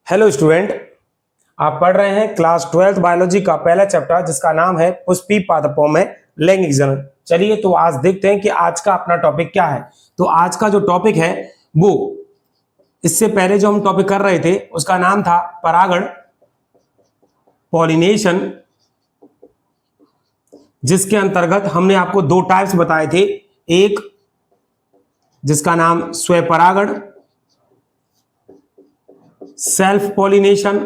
Hello student, आप पढ़ रहे हैं क्लास 12th बायोलॉजी का पहला चैप्टर जिसका नाम है पुष्पी पादपों में लैंगिक जनन। चलिए तो आज देखते हैं कि आज का अपना टॉपिक क्या है। तो आज का जो टॉपिक है वो इससे पहले जो हम टॉपिक कर रहे थे उसका नाम था परागण, पॉलिनेशन, जिसके अंतर्गत हमने आपको दो टाइप्स बताए थे। एक जिसका नाम स्वपरागण, सेल्फ पॉलिनेशन,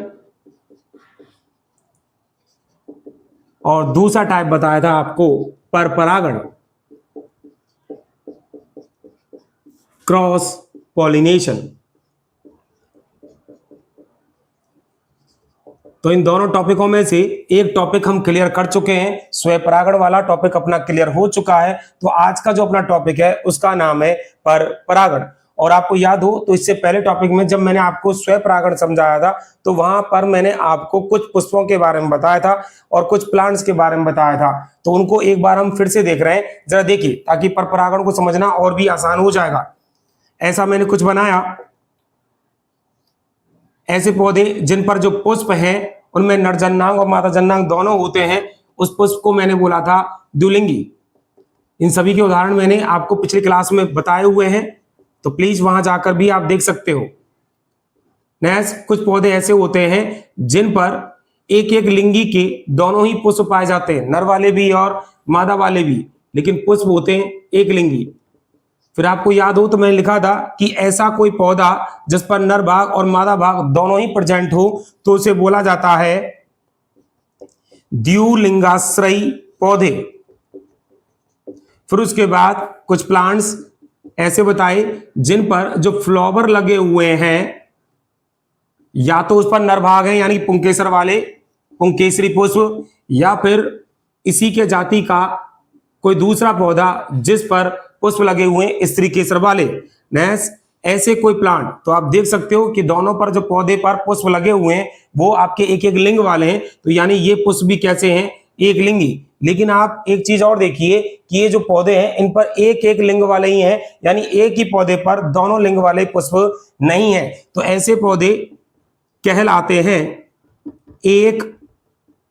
और दूसरा टाइप बताया था आपको परपरागण, क्रॉस पॉलिनेशन। तो इन दोनों टॉपिकों में से एक टॉपिक हम क्लियर कर चुके हैं, स्वपरागण वाला टॉपिक अपना क्लियर हो चुका है। तो आज का जो अपना टॉपिक है उसका नाम है परपरागण। और आपको याद हो तो इससे पहले टॉपिक में जब मैंने आपको स्वपरागण समझाया था तो वहां पर मैंने आपको कुछ पुष्पों के बारे में बताया था और कुछ प्लांट्स के बारे में बताया था। तो उनको एक बार हम फिर से देख रहे हैं, जरा देखिए, ताकि परपरागण को समझना और भी आसान हो जाएगा। ऐसा मैंने कुछ बनाया, ऐसे पौधे जिन पर जो पुष्प हैं उनमें नरजन्नांग और मादा जन्नांग दोनों होते हैं। उस पुष्प को मैंने बोला था द्विलिंगी। इन सभी के उदाहरण मैंने आपको पिछली क्लास में बताए हुए हैं, तो प्लीज वहां जाकर भी आप देख सकते हो। नेक्स्ट, कुछ पौधे ऐसे होते हैं जिन पर एक एक लिंगी के दोनों ही पुष्प पाए जाते हैं, नर वाले भी और मादा वाले भी, लेकिन पुष्प होते हैं एक लिंगी। फिर आपको याद हो तो मैंने लिखा था कि ऐसा कोई पौधा जिस पर नर भाग और मादा भाग दोनों ही प्रेजेंट हो तो उसे बोला जाता है द्विलिंगाश्रयी पौधे। फिर उसके बाद कुछ प्लांट्स ऐसे बताए जिन पर जो फ्लावर लगे हुए हैं, या तो उस पर नर भाग है यानी पुंकेसर वाले पुंकेसरी पुष्प, या फिर इसी के जाति का कोई दूसरा पौधा जिस पर पुष्प लगे हुए हैं स्त्री केसर वाले। नेक्स्ट, ऐसे कोई प्लांट तो आप देख सकते हो कि दोनों पर जो पौधे पर पुष्प लगे हुए हैं वो आपके एक एक लिंग वाले हैं। तो यानी ये पुष्प भी कैसे हैं, एक लिंगी। लेकिन आप एक चीज और देखिए कि ये जो पौधे हैं इन पर एक एक लिंग वाले ही हैं, यानी एक ही पौधे पर दोनों लिंग वाले पुष्प नहीं है। तो ऐसे पौधे कहलाते हैं एक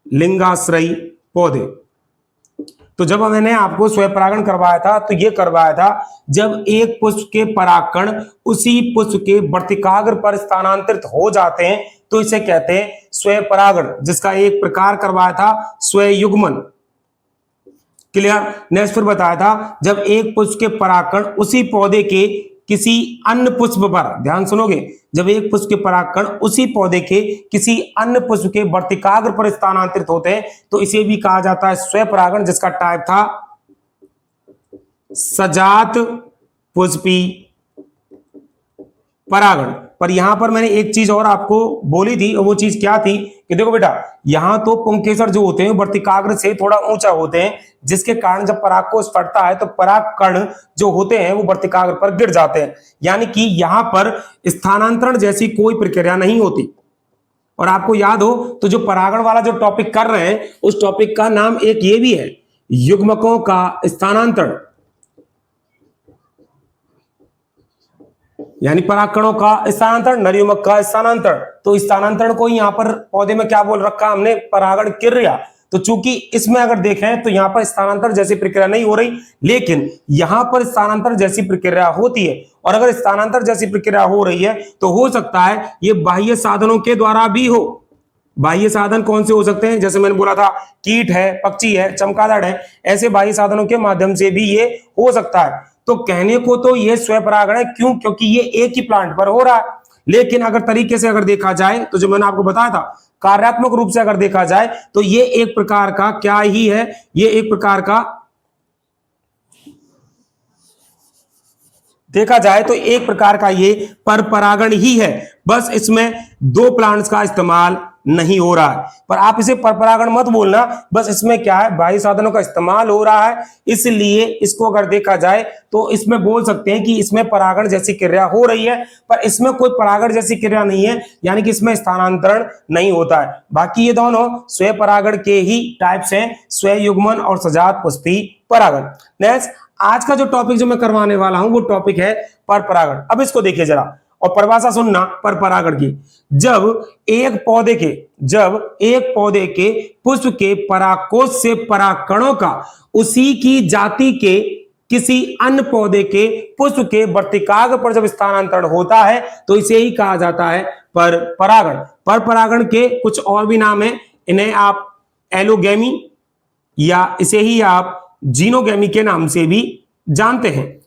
लिंगाश्रयी पौधे। तो जब मैंने आपको स्वपरागण करवाया था तो ये करवाया था जब एक पुष्प के परागकण उसी पुष्प के वर्तिकाग्र पर स्थानांतरित हो जाते हैं तो इसे कहते हैं स्वपरागण, जिसका एक प्रकार करवाया था स्वयुग्मन। क्लियर। नेक्स्ट फिर बताया था जब एक पुष्प के परागकण उसी पौधे के किसी अन्य पुष्प पर, ध्यान सुनोगे, जब एक पुष्प के परागकण उसी पौधे के किसी अन्य पुष्प के वर्तिकाग्र पर स्थानांतरित होते हैं तो इसे भी कहा जाता है स्वपरागण, जिसका टाइप था सजात पुष्पी परागण। पर यहां पर मैंने एक चीज और आपको बोली थी, और वो चीज क्या थी कि देखो बेटा, यहां तो पुंकेसर जो होते हैं वर्तिकाग्र से थोड़ा ऊंचा होते हैं, जिसके कारण जब पराग को फटता है तो पराग कण जो होते हैं वो वर्तिकाग्र पर गिर जाते हैं, यानी कि यहां पर स्थानांतरण जैसी कोई प्रक्रिया नहीं होती। और आपको याद हो तो जो परागण वाला जो टॉपिक कर रहे हैं उस टॉपिक का नाम एक ये भी है, युग्मकों का स्थानांतरण, यानी परागकणों का स्थानांतरण, नरयुग्मक का स्थानांतरण। तो स्थानांतरण को यहां पर पौधे में क्या बोल रखा हमने, परागण क्रिया। तो चूंकि इसमें अगर देखें तो यहां पर स्थानांतरण जैसी प्रक्रिया नहीं हो रही, लेकिन यहां पर स्थानांतरण जैसी प्रक्रिया होती है। और अगर स्थानांतरण जैसी प्रक्रिया हो रही है तो हो सकता है ये बाह्य साधनों के द्वारा भी हो। बाह्य साधन कौन से हो सकते हैं, जैसे मैंने बोला था कीट है, पक्षी है, चमगादड़ है, ऐसे बाह्य साधनों के माध्यम से भी ये हो सकता है। तो कहने को तो ये स्वपरागण है, क्यों, क्योंकि ये एक ही प्लांट पर हो रहा है। लेकिन अगर तरीके से अगर देखा जाए तो जो मैंने आपको बताया था, कार्यात्मक रूप से अगर देखा जाए तो ये एक प्रकार का क्या ही है, ये एक प्रकार का देखा जाए तो एक प्रकार का ये परपरागण ही है, बस इसमें दो प्लांट्स का इस्तेमाल नहीं हो रहा है। पर आप इसे परपरागण मत बोलना, बस इसमें क्या है, बाह्य साधनों का इस्तेमाल हो रहा है, इसलिए इसको अगर देखा जाए तो इसमें बोल सकते हैं कि इसमें परागण जैसी क्रिया हो रही है, पर इसमें कोई परागण जैसी क्रिया नहीं है, यानी कि इसमें स्थानांतरण नहीं होता है। बाकी ये दोनों स्वपरागण के ही टाइप्स हैं, स्वयुग्मन और सजात पुष्पी परागण। नेक्स्ट, आज का जो टॉपिक जो मैं करवाने वाला हूं वो टॉपिक है परपरागण। अब इसको देखिए जरा, और परिभाषा सुनना पर परागण की। जब एक पौधे के पुष्प के परागकोश से परागकणों का उसी की जाति के किसी अन्य पौधे के पुष्प के वर्तिकाग्र पर जब स्थानांतरण होता है तो इसे ही कहा जाता है पर परागण। पर परागण के कुछ और भी नाम है, इन्हें आप एलोगैमी या इसे ही आप जीनोगैमी के नाम से भी जानते हैं।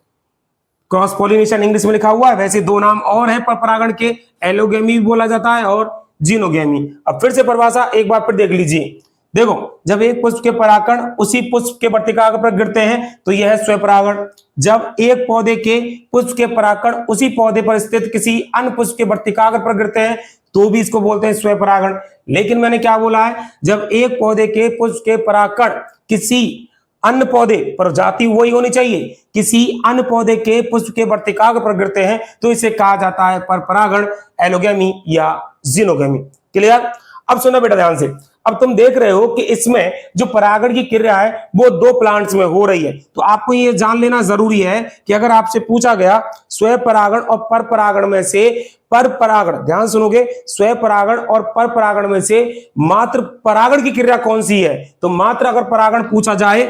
क्रॉस पॉलिनेशन इंग्लिश में लिखा हुआ है, वैसे दो नाम और हैं पर परागण के, एलोगैमी भी बोला जाता है और जीनोगैमी। अब फिर से परिभाषा एक बार फिर देख लीजिए। देखो, जब एक पुष्प के परागकण उसी पुष्प के वर्तिकाग्र पर गिरते हैं तो यह है स्वपरागण। जब एक पौधे के पुष्प के परागकण उसी पौधे पर स्थित किसी अन्य पुष्प के वर्तिकाग्र पर गिरते हैं तो भी इसको बोलते हैं स्वपरागण। लेकिन मैंने क्या बोला है, जब एक पौधे के पुष्प के परागकण किसी अन्य पौधे पर, जाति वही होनी चाहिए, किसी अन्य पौधे के पुष्प के वर्तिकाग्र पर गिरते हैं तो इसे कहा जाता है पर परागण, एलोगैमी या जीनोगैमी। क्लियर? अब सुनो बेटा ध्यान से। अब तुम देख रहे हो कि इसमें जो परागण की क्रिया है वो दो प्लांट्स में हो रही है, तो आपको ये जान लेना जरूरी है कि अगर आपसे पूछा गया स्वपरागण और पर परागण में से पर परागण, ध्यान सुनोगे, स्वपरागण और पर परागण में से मात्र परागण की क्रिया कौन सी है, तो मात्र अगर परागण पूछा जाए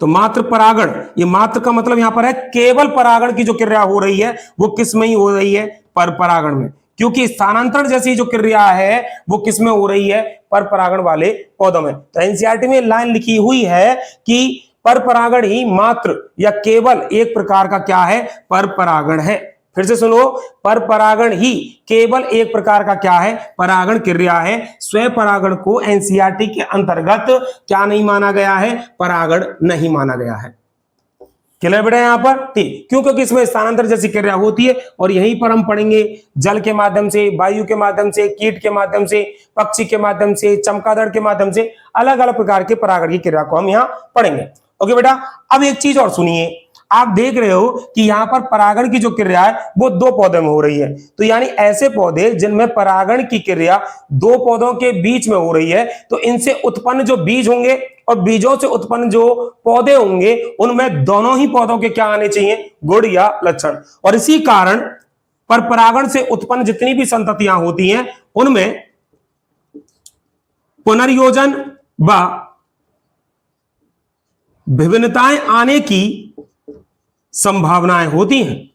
तो मात्र परागण, ये मात्र का मतलब यहां पर है केवल परागण की जो क्रिया हो रही है वो किस में ही हो रही है, पर परागण में। क्योंकि स्थानांतरण जैसी जो क्रिया है वो किस में हो रही है, पर परागण वाले पौधों में। तो एनसीईआरटी में लाइन लिखी हुई है कि पर परागण ही मात्र या केवल एक प्रकार का क्या है, पर परागण है। फिर से सुनो, पर परागण ही केवल एक प्रकार का क्या है, परागण क्रिया है। स्वपरागण को एनसीईआरटी के अंतर्गत क्या नहीं माना गया है, परागण नहीं माना गया है। क्लियर बेटा यहां पर? ठीक, क्यों? क्योंकि इसमें स्थानांतर जैसी क्रिया होती है और यहीं पर हम पढ़ेंगे जल के माध्यम से, वायु के माध्यम से, कीट के माध्यम से, पक्षी के माध्यम से, चमगादड़ के माध्यम से, अलग अलग प्रकार के परागण की क्रिया को हम यहां पढ़ेंगे। ओके बेटा, अब एक चीज और सुनिए, आप देख रहे हो कि यहां पर परागण की जो क्रिया है वो दो पौधों में हो रही है, तो यानी ऐसे पौधे जिनमें परागण की क्रिया दो पौधों के बीच में हो रही है तो इनसे उत्पन्न जो बीज होंगे और बीजों से उत्पन्न जो पौधे होंगे उनमें दोनों ही पौधों के क्या आने चाहिए, गुण या लक्षण। और इसी कारण पर परागण से उत्पन्न जितनी भी संततियां होती हैं उनमें पुनर्योजन व विभिन्नताएं आने की संभावनाएं होती हैं।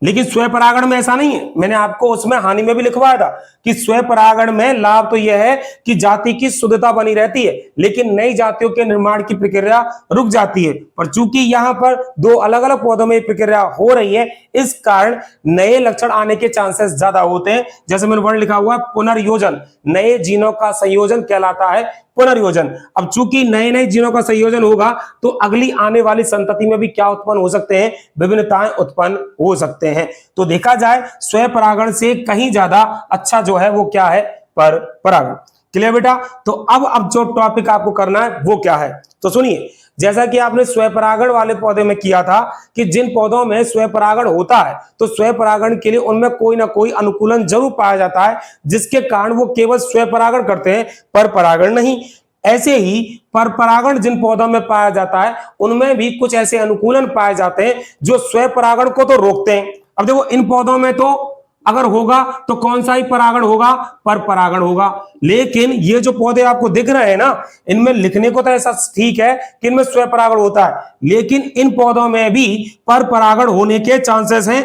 लेकिन स्वपरागण में ऐसा नहीं है। मैंने आपको उसमें हानि में भी लिखवाया था कि स्वपरागण में लाभ तो यह है कि जाति की शुद्धता बनी रहती है, लेकिन नई जातियों के निर्माण की प्रक्रिया रुक जाती है। पर चूंकि यहां पर दो अलग अलग पौधों में प्रक्रिया हो रही है, इस कारण नए लक्षण आने के चांसेस ज्यादा होते हैं। जैसे मैंने वर्ड लिखा हुआ पुनर्योजन, नए जीनों का संयोजन कहलाता है पुनर्योजन। अब चूंकि नए नए जीनों का संयोजन होगा तो अगली आने वाली संतति में भी क्या उत्पन्न हो सकते हैं, विभिन्नताएं उत्पन्न हो सकते हैं। तो देखा जाए स्वपरागण से कहीं ज्यादा अच्छा जो है वो क्या है, पर परागण। क्लियर बेटा? तो अब जो टॉपिक आपको करना है वो क्या है, तो सुनिए। जैसा कि आपने स्वपरागण वाले पौधे में किया था कि जिन पौधों में स्वपरागण होता है तो स्वपरागण के लिए उनमें कोई ना कोई अनुकूलन जरूर पाया जाता है जिसके कारण वो केवल स्वपरागण करते हैं, पर परागण नहीं। ऐसे ही पर परागण जिन पौधों में पाया जाता है उनमें भी कुछ ऐसे अनुकूलन पाए जाते हैं जो स्वपरागण को तो रोकते हैं। अब देखो, इन पौधों में तो अगर होगा तो कौन सा ही परागण होगा, पर परागण होगा। लेकिन ये जो पौधे आपको दिख रहे हैं ना, इनमें लिखने को तो ऐसा ठीक है कि इनमें स्वपरागण होता है, लेकिन इन पौधों में भी पर परागण होने के चांसेस हैं।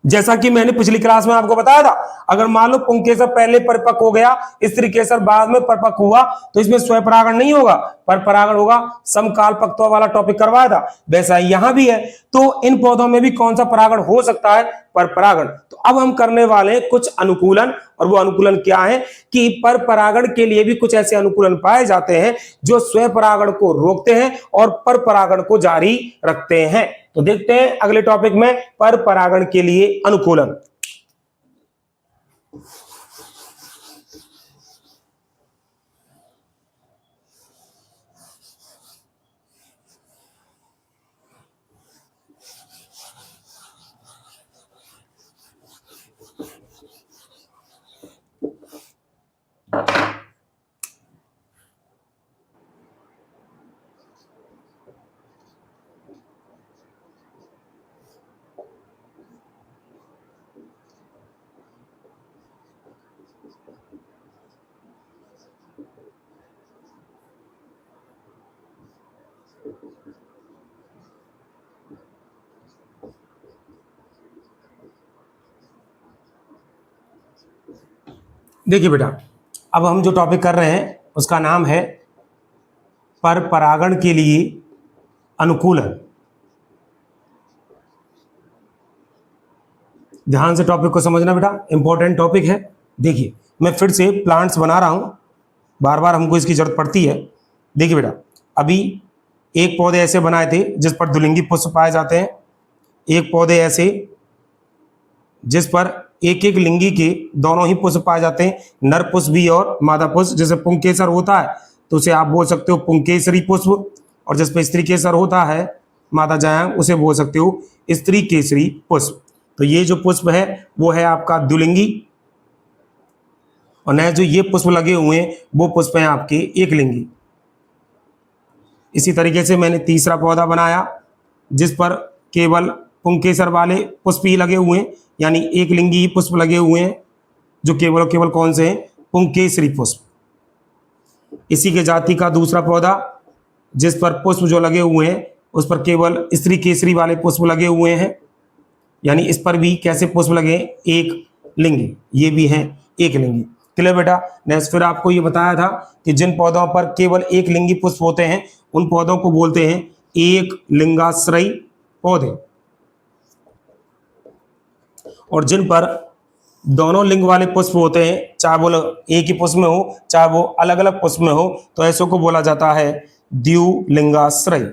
जैसा कि मैंने पिछली क्लास में आपको बताया था, अगर मान लो पुंकेसर पहले परिपक्व हो गया, स्त्री केसर बाद में परिपक्व हुआ, तो इसमें स्वपरागण नहीं होगा, पर परागण होगा। समकाल पक्वता वाला टॉपिक करवाया था, वैसा यहां भी है। तो इन पौधों में भी कौन सा परागण हो सकता है, पर परागण। तो अब हम करने वाले कुछ अनुकूलन, और वो अनुकूलन क्या है कि पर परागण के लिए भी कुछ ऐसे अनुकूलन पाए जाते हैं जो स्वपरागण को रोकते हैं और पर परागण को जारी रखते हैं। तो देखते हैं अगले टॉपिक में पर परागण के लिए अनुकूलन। देखिए बेटा, अब हम जो टॉपिक कर रहे हैं उसका नाम है पर परागण के लिए अनुकूलन। ध्यान से टॉपिक को समझना बेटा, इंपॉर्टेंट टॉपिक है। देखिए, मैं फिर से प्लांट्स बना रहा हूं, बार बार हमको इसकी जरूरत पड़ती है। देखिए बेटा, अभी एक पौधे ऐसे बनाए थे जिस पर द्विलिंगी पुष्प पाए जाते हैं, एक पौधे ऐसे जिस पर एक एक लिंगी के दोनों ही पुष्प पाए जाते हैं, नर पुष्प भी और मादा पुष्प। जैसे पुंकेसर होता है तो उसे आप बोल सकते हो पुंकेसरी पुष्प, और जिस पर स्त्री केसर होता है मादा जायांग, उसे बोल सकते हो स्त्री केसरी पुष्प। तो ये जो पुष्प है वो है आपका द्विलिंगी, और नए जो ये पुष्प लगे हुए हैं वो पुष्प हैं आपके एक लिंगी। इसी तरीके से मैंने तीसरा पौधा बनाया जिस पर केवल पुंकेसर वाले पुष्प ही लगे हुए हैं, यानी एक लिंगी ही पुष्प लगे हुए हैं, जो केवल केवल कौन से हैं, पुंकेसरी पुष्प। इसी के जाति का दूसरा पौधा जिस पर पुष्प जो लगे हुए हैं उस पर केवल स्त्री केसरी वाले पुष्प लगे हुए हैं, यानी इस पर भी कैसे पुष्प लगे, एक लिंगी, ये भी है एक लिंगी। क्लियर बेटा। नेक्स्ट फिर आपको ये बताया था कि जिन पौधों पर केवल एक लिंगी पुष्प होते हैं उन पौधों को बोलते हैं एक लिंगाश्रयी पौधे, और जिन पर दोनों लिंग वाले पुष्प होते हैं, चाहे वो एक ही पुष्प में हो चाहे वो अलग अलग पुष्प में हो, तो ऐसों को बोला जाता है द्विलिंगाश्रयी।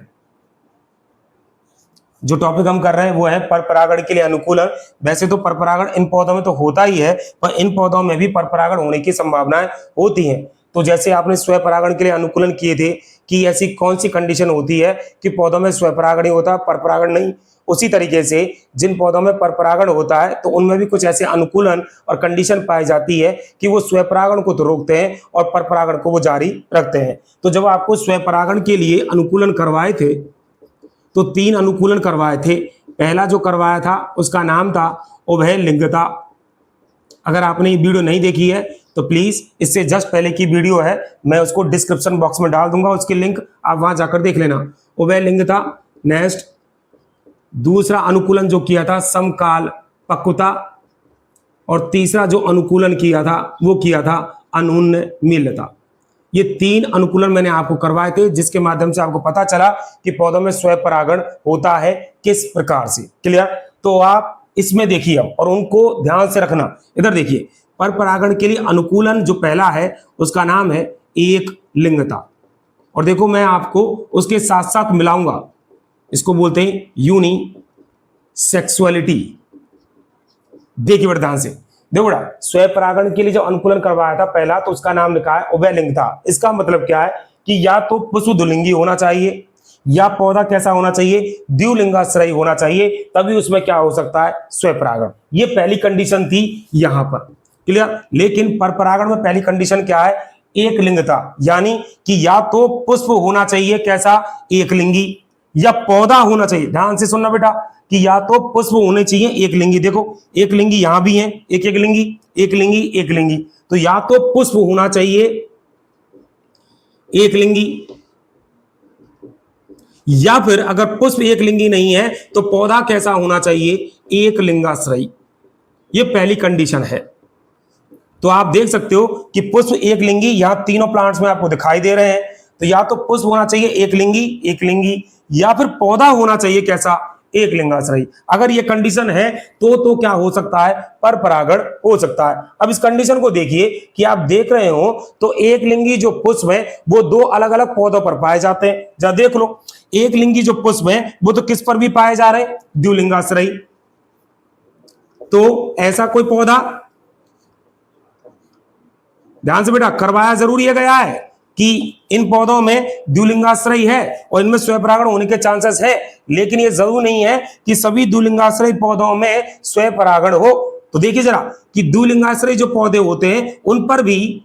जो टॉपिक हम कर रहे हैं वो है परपरागण के लिए अनुकूलन। वैसे तो परपरागण इन पौधों में तो होता ही है, पर इन पौधों में भी परपरागण होने की संभावनाएं होती हैं। तो जैसे आपने स्वपरागण के लिए अनुकूलन किए थे कि ऐसी कौन सी कंडीशन होती है कि पौधों में स्वपरागण ही होता है, परपरागण नहीं, उसी तरीके से जिन पौधों में परपरागण होता है तो उनमें भी कुछ ऐसे अनुकूलन और कंडीशन पाई जाती है कि वो स्वपरागण को तो रोकते हैं और परपरागण को वो जारी रखते हैं। तो जब आपको स्वपरागण के लिए अनुकूलन करवाए थे तो 3 अनुकूलन करवाए थे। पहला जो करवाया था उसका नाम था उभयलिंगता। अगर आपने ये वीडियो नहीं देखी है तो प्लीज इससे जस्ट पहले की वीडियो है, मैं उसको डिस्क्रिप्शन बॉक्स में डाल दूंगा, उसकी लिंक आप वहां जाकर देख लेना। उभयलिंगता। नेक्स्ट दूसरा अनुकूलन जो किया था समकाल पक्वता, और तीसरा जो अनुकूलन किया था वो किया था अनुन्मीलता। ये 3 अनुकूलन मैंने आपको करवाए थे जिसके माध्यम से आपको पता चला कि पौधों में स्वपरागण होता है किस प्रकार से। क्लियर। तो आप इसमें देखिए और उनको ध्यान से रखना। इधर देखिए, परपरागण के लिए अनुकूलन जो पहला है उसका नाम है एक लिंगता, और देखो मैं आपको उसके साथ साथ मिलाऊंगा, इसको बोलते हैं यूनिसेक्सुअलिटी। देखिए बड़े ध्यान से, देखो बड़ा, स्वपरागण के लिए जो अनुकूलन करवाया था पहला तो उसका नाम लिखा है उभयलिंगता। इसका मतलब क्या है कि या तो पुष्प द्विलिंगी होना चाहिए या पौधा कैसा होना चाहिए, द्विलिंगाश्रयी होना चाहिए, तभी उसमें क्या हो सकता है, स्वपरागण। ये पहली कंडीशन थी यहां पर। क्लियर। लेकिन परपरागण में पहली कंडीशन क्या है, एक लिंगता, यानी कि या तो पुष्प होना चाहिए कैसा, एक लिंगी, या पौधा होना चाहिए, ध्यान से सुनना बेटा, कि या तो पुष्प होने चाहिए एक लिंगी। देखो एक लिंगी यहां भी है, एक एक लिंगी, एक लिंगी, एक लिंगी, तो या तो पुष्प होना चाहिए एक लिंगी, या फिर अगर पुष्प एक लिंगी नहीं है तो पौधा कैसा होना चाहिए, एक लिंगाश्रयी। ये पहली कंडीशन है। तो आप देख सकते हो कि पुष्प एक लिंगी यहां तीनों प्लांट्स में आपको दिखाई दे रहे हैं, तो या तो पुष्प होना चाहिए एक लिंगी, या फिर पौधा होना चाहिए कैसा, एक लिंगाश्रयी। अगर ये कंडीशन है तो क्या हो सकता है, परपरागण हो सकता है। अब इस कंडीशन को देखिए कि आप देख रहे हो तो एक लिंगी जो पुष्प है वो 2 अलग अलग पौधों पर पाए जाते हैं। जरा देख लो, एक लिंगी जो पुष्प है वो तो किस पर भी पाए जा रहे हैं, द्विलिंगाश्रयी। तो ऐसा कोई पौधा, ध्यान से बेटा, करवाया जरूरी है गया है कि इन पौधों में द्विलिंगाश्रयी है और इनमें स्वपरागण होने के चांसेस है, लेकिन ये जरूर नहीं है कि सभी द्विलिंगाश्रयी पौधों में स्वपरागण हो। तो देखिए जरा कि द्विलिंगाश्रयी जो पौधे होते हैं उन पर भी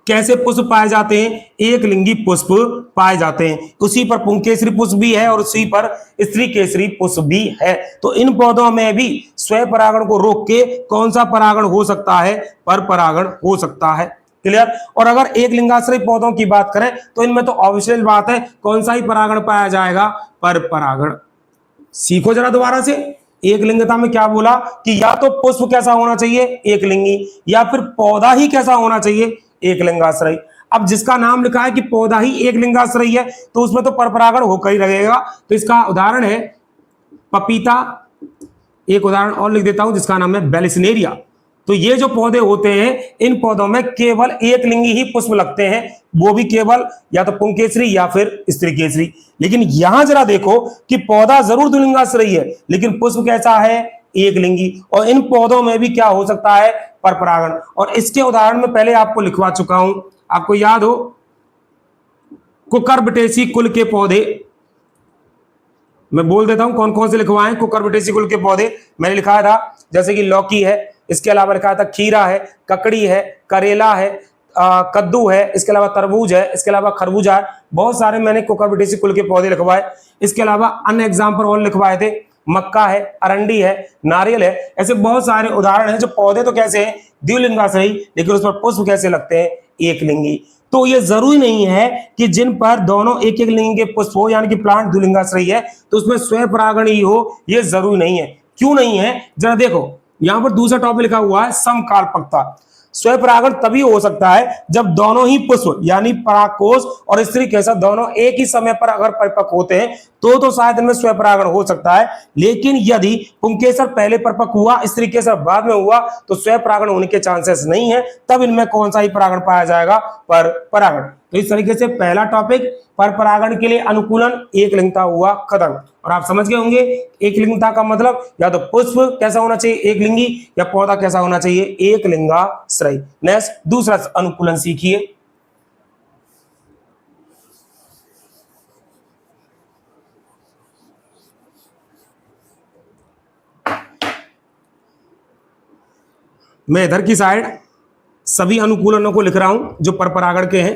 कैसे पुष्प पाए जाते हैं, एक लिंगी पुष्प पाए जाते हैं। उसी पर पुंकेसरी पुष्प भी है और उसी पर स्त्री केसरी पुष्प भी है। तो इन पौधों में भी स्वपरागण को रोक के कौन सा परागण हो सकता है, परपरागण हो सकता है। क्लियर। और अगर एक लिंगाश्रयी पौधों की बात करें तो इनमें तो ऑब्वियस बात है कौन सा ही परागण पाया जाएगा, पर परागण। सीखो जरा दोबारा से, एक लिंगता में क्या बोला कि या तो पुष्प कैसा होना चाहिए, एक लिंगी, या फिर पौधा ही कैसा होना चाहिए, एक लिंगाश्रयी। अब जिसका नाम लिखा है कि पौधा ही एक लिंगाश्रयी है तो उसमें तो परपरागण होकर ही रहेगा। तो इसका उदाहरण है पपीता। एक उदाहरण और लिख देता हूं जिसका नाम है बेलिसनेरिया। तो ये जो पौधे होते हैं इन पौधों में केवल एक लिंगी ही पुष्प लगते हैं, वो भी केवल या तो पुंकेसरी या फिर स्त्री केसरी। लेकिन यहां जरा देखो कि पौधा जरूर द्विलिंगाश्रयी है लेकिन पुष्प कैसा है, एक लिंगी। और इन पौधों में भी क्या हो सकता है, परपरागण। और इसके उदाहरण में पहले आपको लिखवा चुका हूं, आपको याद हो कुकुरबिटेसी कुल के पौधे, मैं बोल देता हूं कौन कौन से लिखवाएं। कुकुरबिटेसी कुल के पौधे मैंने लिखा था, जैसे कि लौकी है, इसके अलावा लिखा था खीरा है, ककड़ी है, करेला है, कद्दू है, इसके अलावा तरबूज है, इसके अलावा खरबूजा है। बहुत सारे मैंने कुकुरबिटेसी कुल के पौधे लिखवाए। इसके अलावा अन्य एग्जाम्पल और लिखवाए थे, मक्का है, अरंडी है, नारियल है। ऐसे बहुत सारे उदाहरण हैं जो पौधे तो कैसे हैं, द्विलिंगाश्रयी, लेकिन उस पर पुष्प कैसे लगते हैं, एक लिंगी। तो ये जरूरी नहीं है कि जिन पर दोनों एक एक लिंग के पुष्प हो, यानी कि प्लांट द्विलिंगाश्रयी है तो उसमें स्वयं परागण ही हो, ये जरूरी नहीं है। क्यों नहीं है, जरा देखो यहां पर दूसरा टॉपिक लिखा हुआ है समकालपकता। स्वयं परागण तभी हो सकता है जब दोनों ही पुष्प यानी परागकोश और स्त्री केसर दोनों एक ही समय पर अगर परिपक्व होते हैं तो शायद इनमें स्वयं परागण हो सकता है। लेकिन यदि पुंकेसर पहले परिपक्व हुआ, स्त्री केसर बाद में हुआ तो स्वयं परागण होने के चांसेस नहीं है, तब इनमें कौन सा ही परागण पाया जाएगा, पर परागण। तो इस तरीके से पहला टॉपिक पर परागण के लिए अनुकूलन एक लिंगता हुआ खत्म। और आप समझ गए होंगे एक लिंगता का मतलब या तो पुष्प कैसा होना चाहिए, एक लिंगी, या पौधा कैसा होना चाहिए, एक लिंगाश्रयी। नेक्स्ट दूसरा अनुकूलन सीखिए। मैं इधर की साइड सभी अनुकूलनों को लिख रहा हूं जो परपरागण के हैं,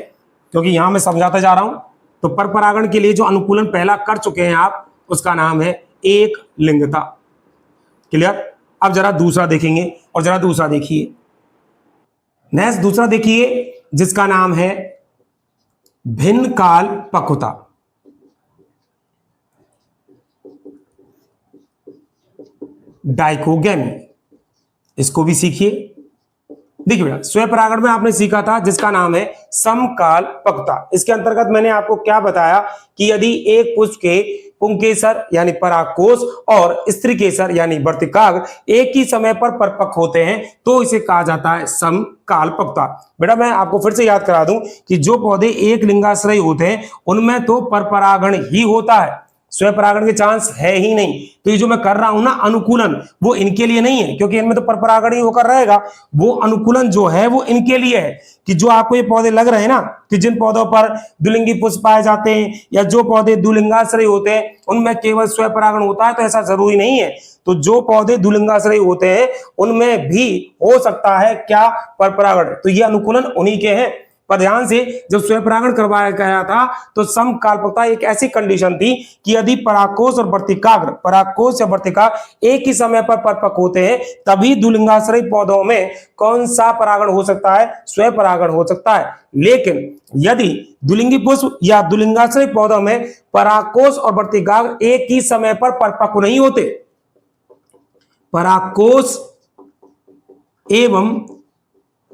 क्योंकि यहां मैं समझाता जा रहा हूं। तो परपरागण के लिए जो अनुकूलन पहला कर चुके हैं आप, उसका नाम है एक लिंगता। क्लियर। अब जरा दूसरा देखेंगे, और जरा दूसरा देखिए। नेक्स्ट दूसरा देखिए जिसका नाम है भिन्न काल पक्वता। डाइकोगेमी, इसको भी सीखिए। देखिए बेटा, स्वयं परागण में आपने सीखा था जिसका नाम है समकाल पक्वता। इसके अंतर्गत मैंने आपको क्या बताया कि यदि एक पुष्प के पुंकेसर यानी परागकोश और स्त्री केसर यानी वर्तिकाग्र एक ही समय पर परिपक्व होते हैं तो इसे कहा जाता है समकाल पक्वता। बेटा मैं आपको फिर से याद करा दूं कि जो पौधे एक लिंगाश्रयी होते हैं उनमें तो परपरागण ही होता है, स्वयं परागण के चांस है ही नहीं। तो ये जो मैं कर रहा हूं ना अनुकूलन, वो इनके लिए नहीं है क्योंकि इनमें तो परपरागण ही होकर रहेगा। वो अनुकूलन जो है वो इनके लिए है कि जो आपको ये पौधे लग रहे हैं ना कि जिन पौधों पर द्विलिंगी पुष्प पाए जाते हैं या जो पौधे द्विलिंगाश्रयी होते हैं उनमें केवल स्वयं परागण होता है, तो ऐसा जरूरी नहीं है। तो जो पौधे द्विलिंगाश्रयी होते हैं उनमें भी हो सकता है क्या, परपरागण। तो ये अनुकूलन उन्हीं के हैं। पर ध्यान से, जब स्वयं परागण करवाया गया था तो समकालपकता एक ऐसी कंडीशन थी कि यदि परागकोश और वर्तिकाग्र, परागकोश या वर्तिकाग्र एक ही समय पर परिपक्व होते हैं तभी द्विलिंगाश्रयी पौधों में कौन सा परागण हो सकता है, स्वयं परागण हो सकता है। लेकिन यदि द्विलिंगी पुष्प या द्विलिंगाश्रयी पौधों में परागकोश और वर्तिकाग्र एक ही समय पर परिपक्व नहीं होते, परागकोश एवं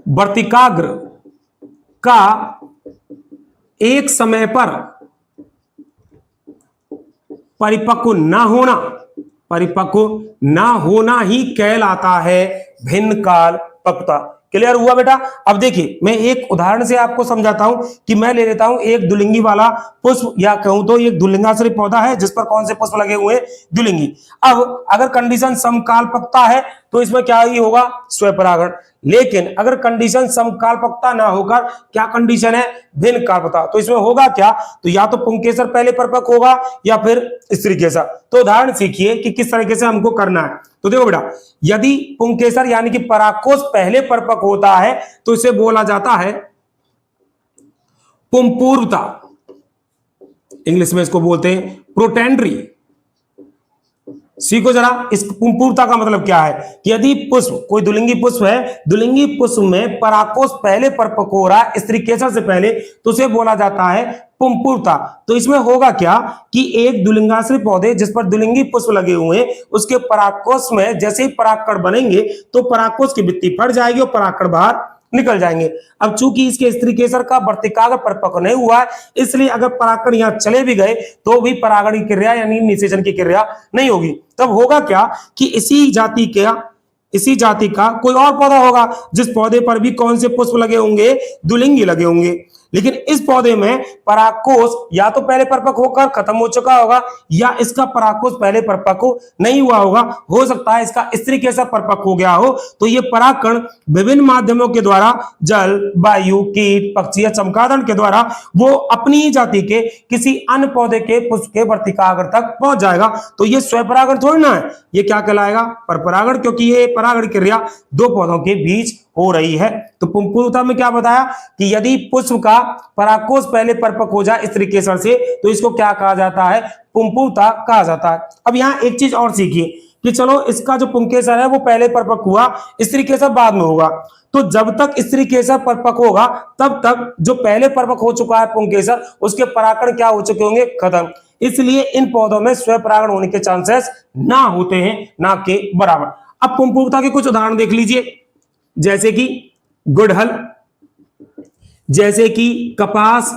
वर्तिकाग्र का एक समय पर परिपक्व ना होना ही कहलाता है भिन्न काल पक्वता। क्लियर हुआ बेटा। अब देखिए मैं एक उदाहरण से आपको समझाता हूं कि मैं ले लेता हूं एक द्विलिंगी वाला पुष्प, या कहूं तो एक द्विलिंगाश्रयी पौधा है जिस पर कौन से पुष्प लगे हुए हैं, द्विलिंगी। अब अगर कंडीशन समकाल पक्वता है तो इसमें क्या ही होगा, स्वयं परागण। लेकिन अगर कंडीशन समकालपकता ना होकर क्या कंडीशन है, भिन्न कालपकता, तो इसमें होगा क्या, तो या तो पुंकेसर पहले परिपक्व होगा या फिर स्त्री केसर। तो उदाहरण सीखिए कि किस तरीके से हमको करना है। तो देखो बेटा, यदि पुंकेसर यानी कि परागकोश पहले परिपक्व होता है तो इसे बोला जाता है पुंपूर्वता, इंग्लिश में इसको बोलते हैं प्रोटेंड्री। सीखो जरा, इस पुंपूर्ता का मतलब क्या है कि यदि पुष्प, कोई दुलिंगी पुष्प है, दुलिंगी पुष्प में परागकोश पहले परिपक्व हो रहा है स्त्री केसर से पहले, तो उसे बोला जाता है पुंपूर्ता। तो इसमें होगा क्या कि एक दुलिंगाश्री पौधे जिस पर दुलिंगी पुष्प लगे हुए हैं, उसके परागकोश में जैसे ही परागकण बनेंगे तो परागकोश की भित्ति फट जाएगी और परागकण बाहर निकल जाएंगे। अब चूंकि इसके स्त्री केसर का वर्तिकाग्र परिपक्व नहीं हुआ है, इसलिए अगर परागकण यहां चले भी गए तो भी परागण की क्रिया यानी निषेचन की क्रिया नहीं होगी। तब होगा क्या कि इसी जाति का कोई और पौधा होगा जिस पौधे पर भी कौन से पुष्प लगे होंगे, दुलिंगी लगे होंगे। लेकिन इस पौधे में परागकोश या तो पहले परिपक्व होकर खत्म हो चुका होगा या इसका परागकोश पहले परिपक्व नहीं हुआ होगा। हो सकता है इसका स्त्री केसर परिपक्व हो गया हो, तो ये परागकण विभिन्न माध्यमों के द्वारा, जल, वायु, कीट, पक्षी या चमगादड़ के द्वारा वो अपनी ही जाति के किसी अन्य पौधे के पुष्प के वर्तिकाग्र तक पहुंच जाएगा। तो ये स्वपरागण थोड़ी ना है, ये क्या कहलाएगा, परपरागण, क्योंकि ये परागण क्रिया दो पौधों के बीच हो रही है। तो पुंपूर्ता में क्या बताया कि यदि पुष्प का परागकोश पहले परिपक्व हो जाए स्त्री केसर से, तो इसको क्या कहा जाता है, पुंपूर्ता कहा जाता है। अब यहां एक चीज और सीखिए कि चलो इसका जो पुंकेसर है वो पहले परिपक्व हुआ, स्त्री केसर बाद में होगा। तो जब तक स्त्री केसर परिपक्व होगा तब तक जो पहले परिपक्व हो चुका है पुंकेसर, उसके परागकण क्या हो चुके होंगे, खत्म। इसलिए इन पौधों में स्वपरागण होने के चांसेस ना होते हैं, ना के बराबर। अब पुंपूर्ता के कुछ उदाहरण देख लीजिए, जैसे कि गुड़हल, जैसे कि कपास,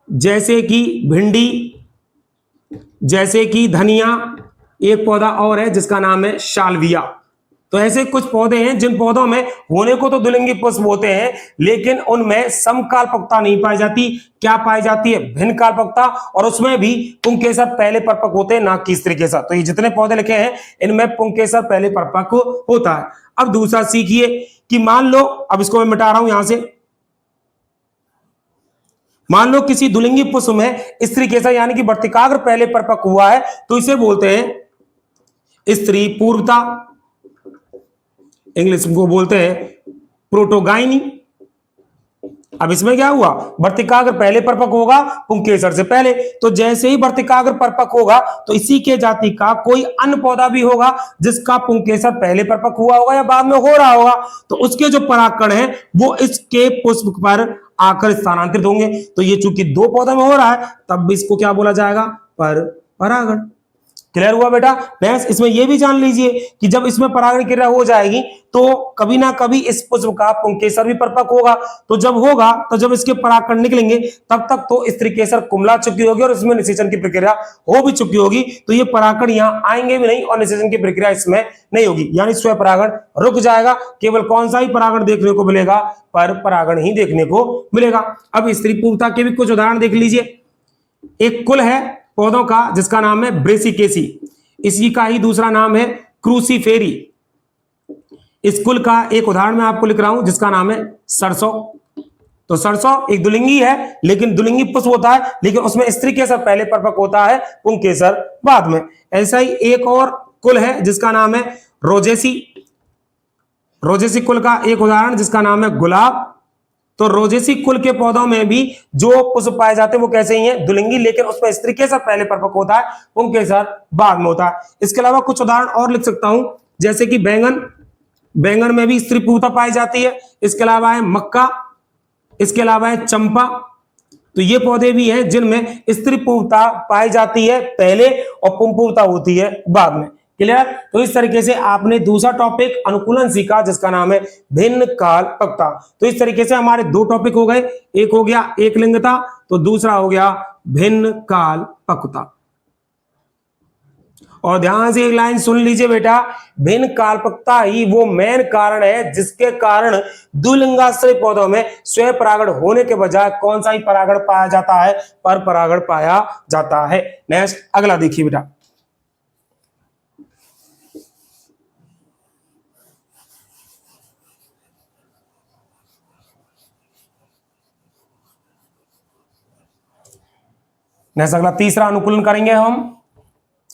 जैसे कि भिंडी, जैसे कि धनिया, एक पौधा और है जिसका नाम है शालविया। तो ऐसे कुछ पौधे हैं जिन पौधों में होने को तो दुलिंगी पुष्प होते हैं, लेकिन उनमें समकालपक्वता नहीं पाई जाती। क्या पाई जाती है, भिन्न कालपक्वता, और उसमें भी पुंकेसर पहले परिपक्व होते हैं, ना कि स्त्री केसर। तो ये जितने पौधे लिखे हैं इनमें पुंकेसर पहले परिपक्व होता है। अब दूसरा सीखिए कि मान लो, अब इसको मैं मिटा रहा हूं यहां से, मान लो किसी दुलिंगी पुष्प में स्त्री केसर यानी कि वर्तिकाग्र पहले परिपक्व हुआ है, तो इसे बोलते हैं स्त्री पूर्वता, इंग्लिश को बोलते हैं प्रोटोगाइनी। अब इसमें क्या हुआ, वर्तिकाग्र पहले परिपक्व होगा पुंकेसर से पहले, तो जैसे ही वर्तिकाग्र परिपक्व होगा तो इसी के जाति का कोई अन्य पौधा भी होगा जिसका पुंकेसर पहले परिपक्व हुआ होगा या बाद में हो रहा होगा, तो उसके जो परागकण है वो इसके पुष्प पर आकर स्थानांतरित होंगे। तो ये चूंकि दो पौधों में हो रहा है तब भी इसको क्या बोला जाएगा, पर परागण। क्लियर हुआ बेटा। नेक्स्ट इसमें यह भी जान लीजिए कि जब इसमें परागण क्रिया हो जाएगी तो कभी ना कभी इस पुष्प का पुंकेसर भी परिपक्व होगा। तो जब होगा, तो जब इसके परागकण निकलेंगे तब तक तो स्त्री केसर कुमला चुकी होगी और इसमें निषेचन की प्रक्रिया हो भी चुकी होगी। तो ये परागकण यहाँ आएंगे भी नहीं और निषेचन की प्रक्रिया इसमें नहीं होगी, यानी स्वपरागण रुक जाएगा। केवल कौन सा ही परागण देखने को मिलेगा, पर परागण ही देखने को मिलेगा। अब स्त्री पूर्वता के भी कुछ उदाहरण देख लीजिए। एक कुल है पौधों का जिसका नाम है ब्रेसिकेसी, इसी का ही दूसरा नाम है क्रूसीफेरी। इस कुल का एक उदाहरण मैं आपको लिख रहा हूं जिसका नाम है सरसों। तो सरसों एक दुलिंगी है, लेकिन दुलिंगी पुष्प होता है, लेकिन उसमें स्त्री केसर पहले परिपक्व होता है, पुंकेसर बाद में। ऐसा ही एक और कुल है जिसका नाम है रोजेसी। रोजेसी कुल का एक उदाहरण जिसका नाम है गुलाब। तो रोजेसी कुल के पौधों में भी जो पुष्प पाए जाते हैं वो कैसे ही हैं, दुलिंगी, लेकिन उसमें स्त्री केसर पहले परिपक्व होता है, पुंकेसर बाद में होता है। इसके अलावा कुछ उदाहरण और लिख सकता हूं, जैसे कि बैंगन, बैंगन में भी स्त्री पूर्वता पाई जाती है। इसके अलावा है मक्का, इसके अलावा है चंपा। तो ये पौधे भी हैं जिनमें स्त्री पूर्वता पाई जाती है पहले और पुंपूर्वता होती है बाद में। क्लियर। तो इस तरीके से आपने दूसरा टॉपिक अनुकूलन सीखा जिसका नाम है भिन्न कालपक्वता। तो इस तरीके से हमारे दो टॉपिक हो गए, एक हो गया एक लिंगता, तो दूसरा हो गया भिन्न कालपक्वता। और ध्यान से एक लाइन सुन लीजिए बेटा, भिन्न कालपक्वता ही वो मेन कारण है जिसके कारण द्विलिंगाश्रय पौधों में स्वपरागण होने के बजाय कौन सा ही परागण पाया जाता है, पर परागण पाया जाता है। नेक्स्ट अगला देखिए बेटा, नेक्स्ट अगला तीसरा अनुकूलन करेंगे हम।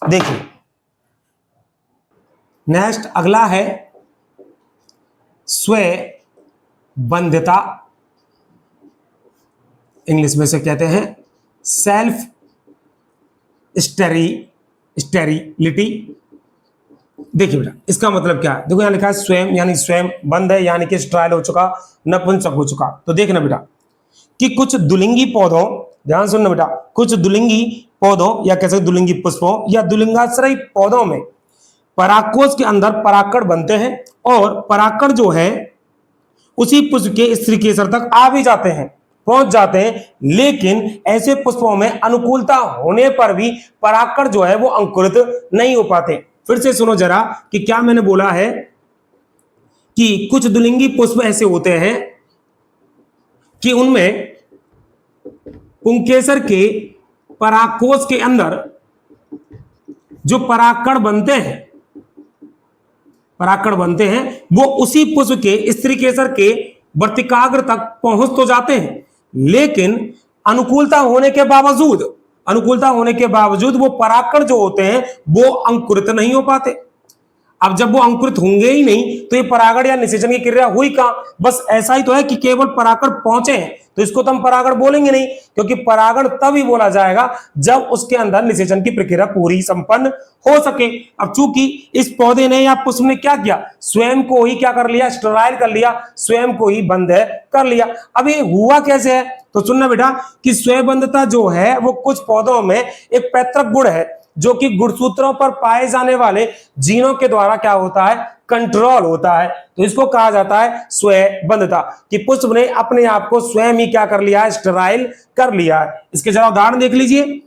देखिए नेक्स्ट अगला है स्वबंधिता, इंग्लिश में से कहते हैं सेल्फ स्टेरिलाइजेशन। स्टेरिलिटी। देखिए बेटा इसका मतलब क्या है, देखो यहां लिखा है स्वयं, यानी स्वयं बंद है, यानी कि स्टेराइल हो चुका, नपुंसक हो चुका। तो देखना बेटा कि कुछ दुलिंगी पौधों, ध्यान सुनना बेटा, कुछ दुलिंगी पौधों या कैसे दुलिंगी पुष्पों या दुलिंगाश्रयी पौधों में परागकोश के अंदर परागकण बनते हैं और परागकण जो है उसी पुष्प के स्त्री केसर तक आ भी जाते हैं, पहुंच जाते हैं, लेकिन ऐसे पुष्पों में अनुकूलता होने पर भी परागकण जो है वो अंकुरित नहीं हो पाते। फिर से सुनो जरा कि क्या मैंने बोला है कि कुछ दुलिंगी पुष्प ऐसे होते हैं कि उनमें पुंकेसर के परागकोश के अंदर जो परागकण बनते हैं वो उसी पुष्प के स्त्री केसर के वर्तिकाग्र तक पहुंच तो जाते हैं, लेकिन अनुकूलता होने के बावजूद वो परागकण जो होते हैं वो अंकुरित नहीं हो पाते। अब जब वो अंकुरित होंगे ही नहीं तो ये परागण या निषेचन की क्रिया हुई कहां? बस ऐसा ही तो है कि केवल परागण पहुंचे हैं, तो इसको तो हम परागण बोलेंगे नहीं, क्योंकि परागण तभी बोला जाएगा जब उसके अंदर निषेचन की प्रक्रिया पूरी संपन्न हो सके। अब चूंकि इस पौधे ने या पुष्प ने क्या किया, स्वयं को ही क्या कर लिया, स्टेराइल कर लिया, स्वयं को ही बंद कर लिया। अब ये हुआ कैसे है, तो सुनना बेटा कि स्वयंबंधता जो है वो कुछ पौधों में एक पैतृक गुण है जो कि गुणसूत्रों पर पाए जाने वाले जीनों के द्वारा क्या होता है, कंट्रोल होता है। तो इसको कहा जाता है स्वयंबंधता, कि पुष्प ने अपने आप को स्वयं ही क्या कर लिया है, स्टेराइल कर लिया है। इसके जरा उदाहरण देख लीजिए।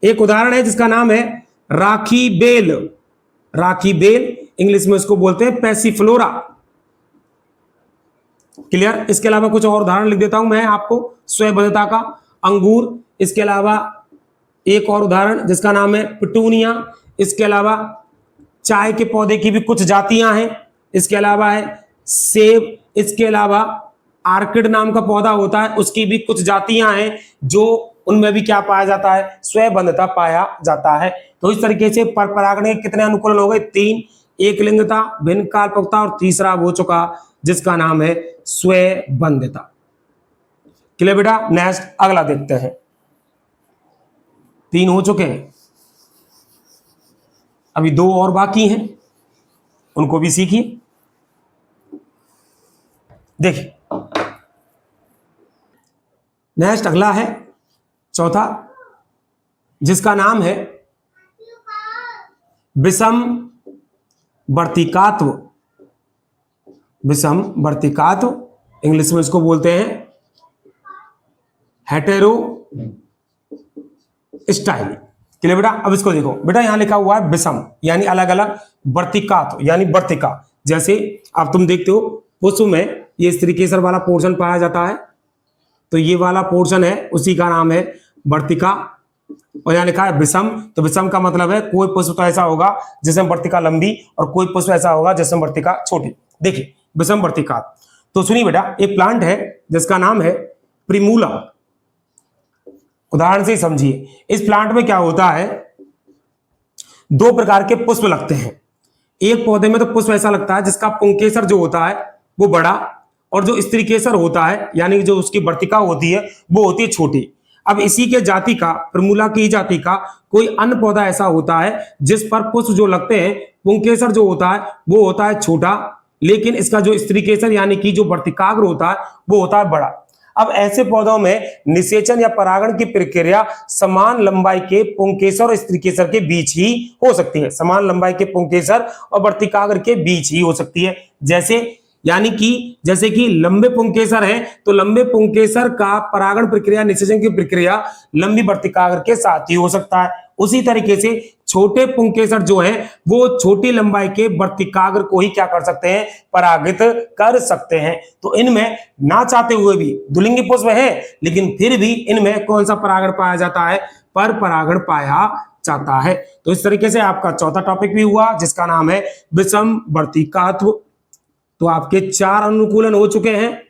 एक उदाहरण है जिसका नाम है राखी बेल। राखी बेल इंग्लिश में इसको बोलते हैं पैसिफ्लोरा। क्लियर? इसके अलावा कुछ और उदाहरण लिख देता हूं मैं आपको स्वयंबंधता का। अंगूर, इसके अलावा एक और उदाहरण जिसका नाम है पिटूनिया, इसके अलावा चाय के पौधे की भी कुछ जातियां हैं, इसके अलावा है सेब, इसके अलावा आर्किड नाम का पौधा होता है उसकी भी कुछ जातियां हैं जो उनमें भी क्या पाया जाता है, स्वयंबंधता पाया जाता है। तो इस तरीके से पर परागण के कितने अनुकूलन हो गए, 3, एक लिंगता, भिन्न कालपक्वता और तीसरा हो चुका जिसका नाम है स्वयंबंधता। क्लियर बेटा? नेक्स्ट अगला देखते हैं। 3 हो चुके हैं, अभी 2 और बाकी हैं, उनको भी सीखिए। देखिए नेक्स्ट अगला है चौथा, जिसका नाम है विषम वर्तिकात्व। विषम वर्तिकात्व इंग्लिश में इसको बोलते हैं हेटेरो स्टाइल। क्लियर बेटा? अब इसको देखो बेटा, यहां लिखा हुआ है विषम यानी अलग अलग, वर्तिकात्व यानी वर्तिका। जैसे अब तुम देखते हो पुष्प में ये स्त्री केसर वाला पोर्शन पाया जाता है, तो ये वाला पोर्शन है उसी का नाम है वर्तिका। और यहां लिखा है विषम, तो विषम का मतलब है कोई पुष्प तो ऐसा होगा जिसमें वर्तिका लंबी और कोई पुष्प ऐसा होगा जिसमें वर्तिका छोटी। देखिए विषम वर्तिका। तो सुनिए बेटा, एक प्लांट है जिसका नाम है प्रिमूला। उदाहरण से ही समझिए। इस प्लांट में क्या होता है, 2 प्रकार के पुष्प लगते हैं। एक पौधे में तो पुष्प ऐसा लगता है जिसका पुंकेसर जो होता है वो बड़ा, और जो स्त्री केसर होता है यानी जो उसकी वर्तिका होती है वो होती है छोटी। अब इसी के जाति का, प्रमूला की जाति का कोई अन्य पौधा ऐसा होता है जिस पर पुष्प जो लगते हैं, पुंकेसर जो होता है वो होता है छोटा, लेकिन इसका जो स्त्री केसर यानी कि जो वर्तिकाग्र होता है वो होता है बड़ा। अब ऐसे पौधों में निषेचन या परागण की प्रक्रिया समान लंबाई के पुंकेसर और स्त्री केसर के बीच ही हो सकती है। समान लंबाई के पुंकेसर और वर्तिकाग्र के बीच ही हो सकती है। जैसे कि लंबे पुंकेसर है तो लंबे पुंकेसर का परागण प्रक्रिया, निषेचन की प्रक्रिया लंबी वर्तिकाग्र के साथ ही हो सकता है। उसी तरीके से छोटे पुंकेसर जो है वो छोटी लंबाई के वर्तिकाग्र को ही क्या कर सकते हैं, परागित कर सकते हैं। तो इनमें ना चाहते हुए भी द्विलिंगी पुष्प है, लेकिन फिर भी इनमें कौन सा परागण पाया जाता है, पर परागण पाया जाता है। तो इस तरीके से आपका चौथा टॉपिक भी हुआ जिसका नाम है विषम वर्तिकात्व। तो आपके 4 अनुकूलन हो चुके हैं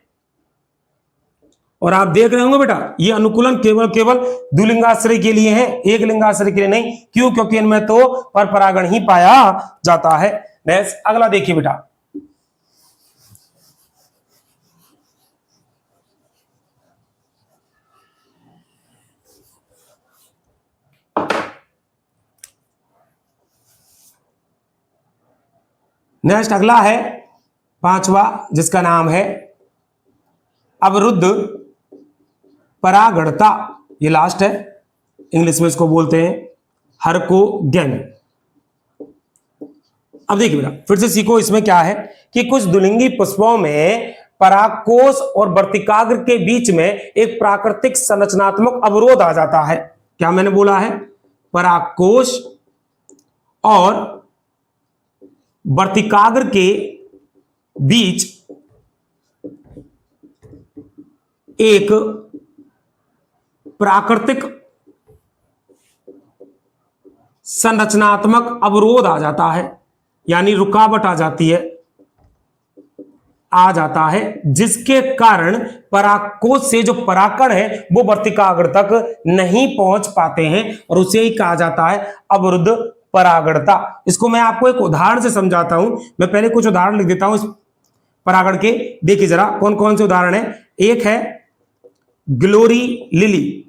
और आप देख रहे होंगे बेटा ये अनुकूलन केवल द्विलिंगाश्रय के लिए है, एक लिंगाश्रय के लिए नहीं। क्यों? क्योंकि इनमें तो पर परागण ही पाया जाता है। नेक्स्ट अगला देखिए बेटा, नेक्स्ट अगला है पांचवा, जिसका नाम है अवरुद्ध परागणता। ये लास्ट है, इंग्लिश में इसको बोलते हैं हरकोगेन। अब देखिए बेटा फिर से सीखो, इसमें क्या है कि कुछ द्विलिंगी पुष्पों में परागकोश और वर्तिकाग्र के बीच में एक प्राकृतिक संरचनात्मक अवरोध आ जाता है। क्या मैंने बोला है? परागकोश और वर्तिकाग्र के बीच एक प्राकृतिक संरचनात्मक अवरोध आ जाता है, यानी रुकावट आ जाता है, जिसके कारण परागकोश से जो परागकण है वो वर्तिकाग्र तक नहीं पहुंच पाते हैं और उसे ही कहा जाता है अवरुद्ध परागणता। इसको मैं आपको एक उदाहरण से समझाता हूं। मैं पहले कुछ उदाहरण लिख देता हूं इस परागण के। देखिए जरा कौन कौन से उदाहरण है। एक है ग्लोरी लिली,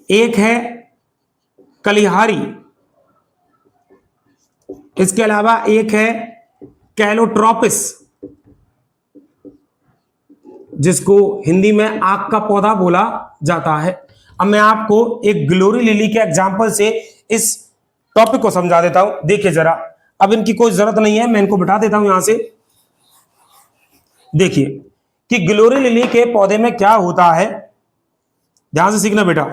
एक है कलिहारी, इसके अलावा एक है कैलोट्रोपिस, जिसको हिंदी में आग का पौधा बोला जाता है। अब मैं आपको एक ग्लोरी लिली के एग्जांपल से इस टॉपिक को समझा देता हूं। देखिए जरा, अब इनकी कोई जरूरत नहीं है, मैं इनको बिठा देता हूं यहां से। देखिए कि ग्लोरी लिली के पौधे में क्या होता है, ध्यान से सीखना बेटा,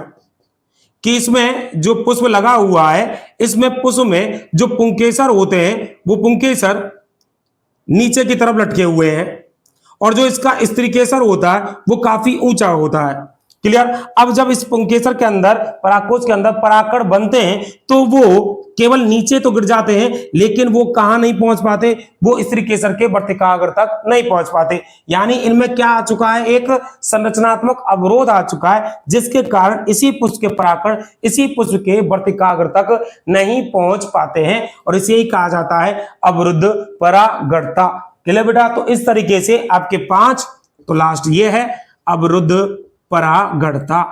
कि इसमें जो पुष्प लगा हुआ है, इसमें पुष्प में जो पुंकेसर होते हैं वो पुंकेसर नीचे की तरफ लटके हुए हैं और जो इसका स्त्रीकेसर होता है वो काफी ऊंचा होता है। क्लियर? अब जब इस पुंकेसर के अंदर, परागकोश के अंदर परागकण बनते हैं तो वो केवल नीचे तो गिर जाते हैं, लेकिन वो कहां नहीं पहुंच पाते, वो स्त्रीकेसर के वर्तिकाग्र तक नहीं पहुंच पाते। यानी इनमें क्या आ चुका है, एक संरचनात्मक अवरोध आ चुका है, जिसके कारण इसी पुष्प के परागकण इसी पुष्प के वर्तिकाग्र तक नहीं पहुंच पाते हैं और इसे ही कहा जाता है अवरुद्ध परागणता। क्लियर बेटा? तो इस तरीके से आपके 5, तो लास्ट ये है अवरुद्ध परागणता।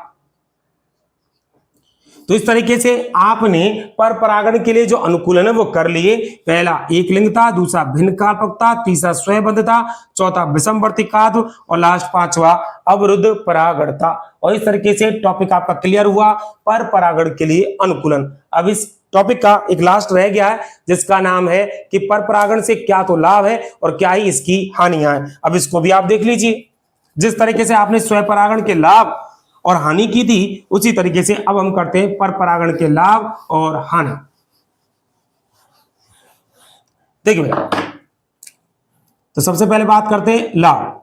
तो इस तरीके से आपने पर परागण के लिए जो अनुकूलन है वो कर लिए। पहला एक लिंगता, दूसरा भिन्न कार्पकता, तीसरा स्वयंबद्धता, चौथा विषम वर्तिकाग्र और लास्ट 5वां अवरुद्ध परागणता। और इस तरीके से टॉपिक आपका क्लियर हुआ, पर परागण के लिए अनुकूलन। अब इस टॉपिक का एक लास्ट रह गया है, जिसका नाम है कि पर परागण से क्या तो लाभ है और क्या ही इसकी हानियां हैं। अब इसको भी आप देख लीजिए। जिस तरीके से आपने स्वयं परागण के लाभ और हानि की थी, उसी तरीके से अब हम करते हैं पर परागण के लाभ और हानि। देखिए तो सबसे पहले बात करते हैं लाभ।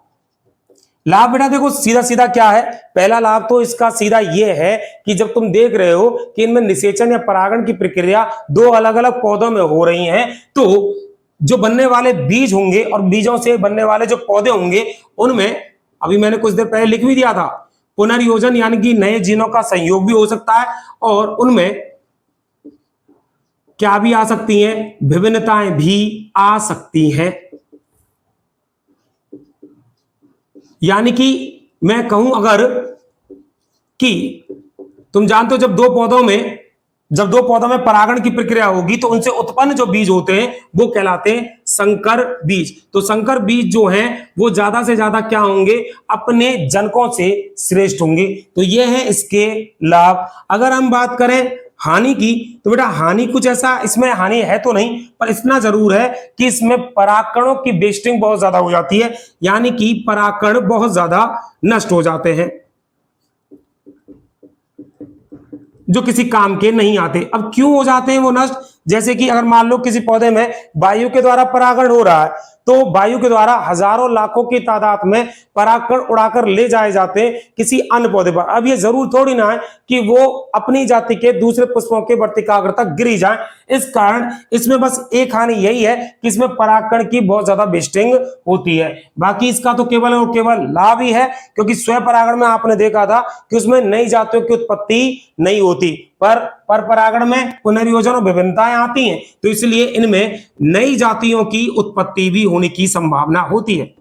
लाभ बेटा देखो सीधा सीधा क्या है, पहला लाभ तो इसका सीधा ये है कि जब तुम देख रहे हो कि इनमें निषेचन या परागण की प्रक्रिया 2 अलग अलग पौधों में हो रही है, तो जो बनने वाले बीज होंगे और बीजों से बनने वाले जो पौधे होंगे, उनमें अभी मैंने कुछ देर पहले लिख भी दिया था, पुनर्योजन यानी कि नए जीनों का संयोग भी हो सकता है और उनमें क्या भी आ सकती हैं, विभिन्नताएं भी आ सकती हैं। यानी कि मैं कहूं अगर कि तुम जानते हो जब दो पौधों में परागण की प्रक्रिया होगी तो उनसे उत्पन्न जो बीज होते हैं वो कहलाते हैं संकर बीज। तो संकर बीज जो हैं वो ज्यादा से ज्यादा क्या होंगे, अपने जनकों से श्रेष्ठ होंगे। तो ये है इसके लाभ। अगर हम बात करें हानि की, तो बेटा हानि कुछ ऐसा इसमें हानि है तो नहीं, पर इतना जरूर है कि इसमें परागकणों की वेस्टिंग बहुत ज्यादा हो जाती है, यानी कि परागकण बहुत ज्यादा नष्ट हो जाते हैं जो किसी काम के नहीं आते। अब क्यों हो जाते हैं वो नष्ट? जैसे कि अगर मान लो किसी पौधे में वायु के द्वारा परागण हो रहा है, तो वायु के द्वारा हजारों लाखों की तादाद में परागकण उड़ाकर ले जाए जाते हैं किसी अन्य पौधे पर। अब ये जरूर थोड़ी ना है कि वो अपनी जाति के दूसरे पुष्पों के वर्तिकाग्र तक गिरी जाए। इस कारण इसमें बस एक हानि यही है कि इसमें परागकण की बहुत ज्यादा वेस्टिंग होती है। बाकी इसका तो केवल और केवल लाभ ही है, क्योंकि स्वयं परागण में आपने देखा था कि उसमें नई जातियों की उत्पत्ति नहीं होती, पर परागण में पुनर्योजन और विभिन्नताएं आती हैं, तो इसलिए इनमें नई जातियों की उत्पत्ति भी होने की संभावना होती है,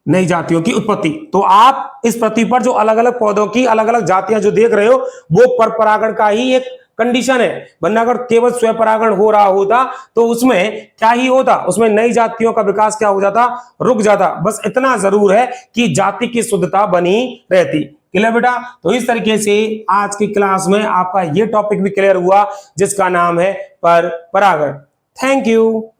नई जातियों की उत्पत्ति। तो आप इस पृथ्वी पर जो अलग अलग पौधों की अलग अलग जातियां जो देख रहे हो, वो पर परागण का ही एक कंडीशन है, वरना अगर केवल स्वपरागण हो रहा होता तो उसमें क्या ही होता, उसमें नई जातियों का विकास क्या हो जाता, रुक जाता। बस इतना जरूर है कि जाति की शुद्धता बनी रहती। क्लियर बेटा? तो इस तरीके से आज की क्लास में आपका यह टॉपिक भी क्लियर हुआ जिसका नाम है परागण। Thank you.